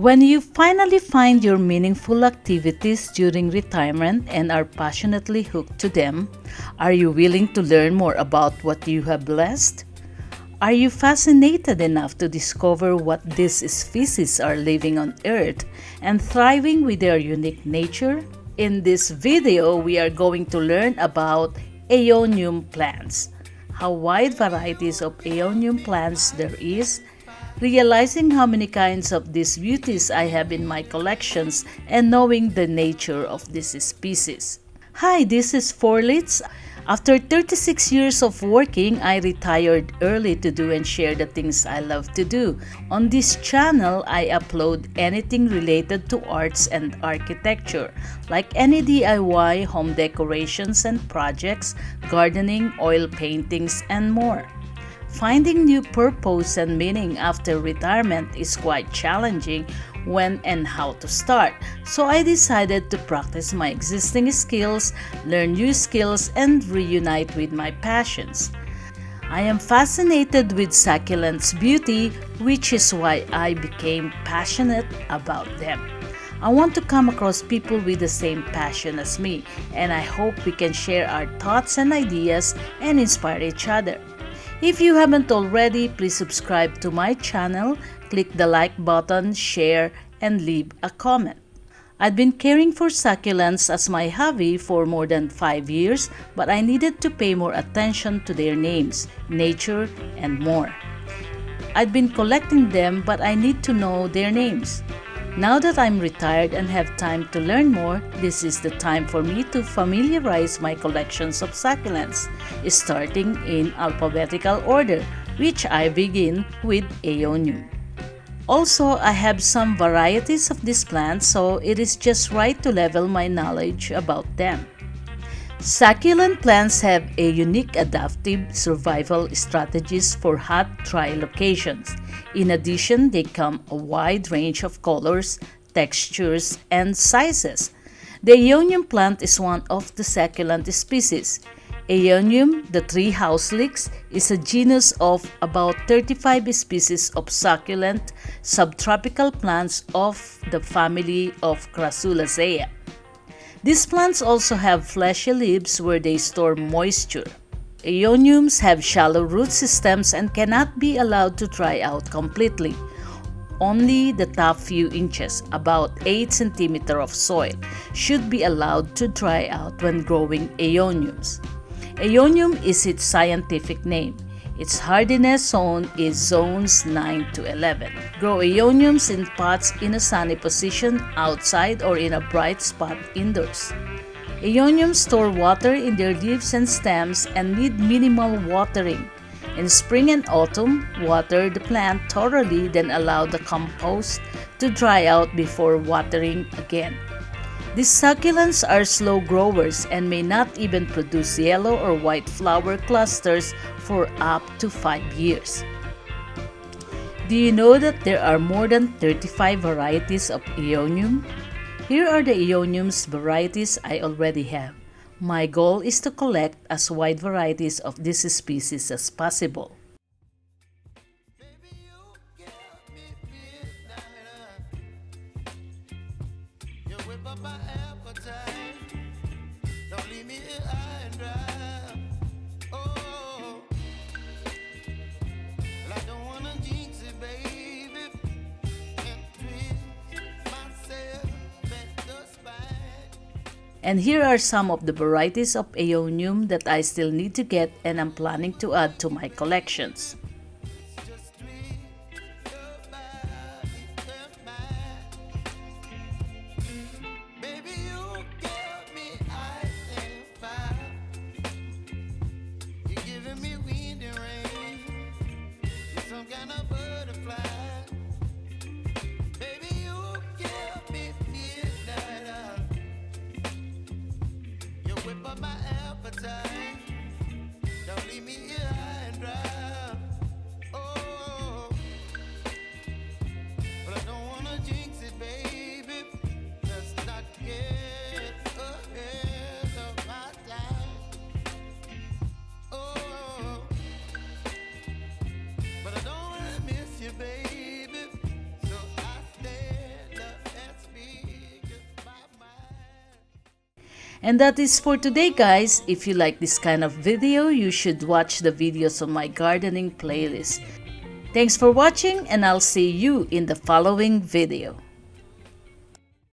When you finally find your meaningful activities during retirement and are passionately hooked to them, are you willing to learn more about what you have blessed? Are you fascinated enough to discover what these species are living on Earth and thriving with their unique nature? In this video, we are going to learn about aeonium plants, how wide varieties of aeonium plants there is, realizing how many kinds of these beauties I have in my collections, and knowing the nature of this species. Hi, this is Forlitz. After 36 years of working, I retired early to do and share the things I love to do. On this channel, I upload anything related to arts and architecture, like any DIY, home decorations and projects, gardening, oil paintings, and more. Finding new purpose and meaning after retirement is quite challenging when and how to start. So I decided to practice my existing skills, learn new skills, and reunite with my passions. I am fascinated with succulents' beauty, which is why I became passionate about them. I want to come across people with the same passion as me, and I hope we can share our thoughts and ideas and inspire each other. If you haven't already, please subscribe to my channel, click the like button, share, and leave a comment. I've been caring for succulents as my hobby for more than 5 years, but I needed to pay more attention to their names, nature, and more. I've been collecting them, but I need to know their names. Now that I'm retired and have time to learn more, this is the time for me to familiarize my collections of succulents, starting in alphabetical order, which I begin with aeonium. Also, I have some varieties of these plants, so it is just right to level my knowledge about them. Succulent plants have a unique adaptive survival strategies for hot, dry locations. In addition, they come a wide range of colors, textures, and sizes. The aeonium plant is one of the succulent species. Aeonium, the tree house leeks, is a genus of about 35 species of succulent subtropical plants of the family of Crassulaceae. These plants also have fleshy leaves where they store moisture. Aeoniums have shallow root systems and cannot be allowed to dry out completely. Only the top few inches, about 8 cm of soil, should be allowed to dry out when growing aeoniums. Aeonium is its scientific name. Its hardiness zone is zones 9 to 11. Grow aeoniums in pots in a sunny position outside or in a bright spot indoors. Aeoniums store water in their leaves and stems and need minimal watering. In spring and autumn, water the plant thoroughly, then allow the compost to dry out before watering again. These succulents are slow growers and may not even produce yellow or white flower clusters for up to 5 years. Do you know that there are more than 35 varieties of aeonium? Here are the aeoniums varieties I already have. My goal is to collect as wide varieties of this species as possible. And here are some of the varieties of aeonium that I still need to get and I'm planning to add to my collections. Don't leave me here high and dry. And that is for today, guys. If you like this kind of video, you should watch the videos on my gardening playlist. Thanks for watching, and I'll see you in the following video.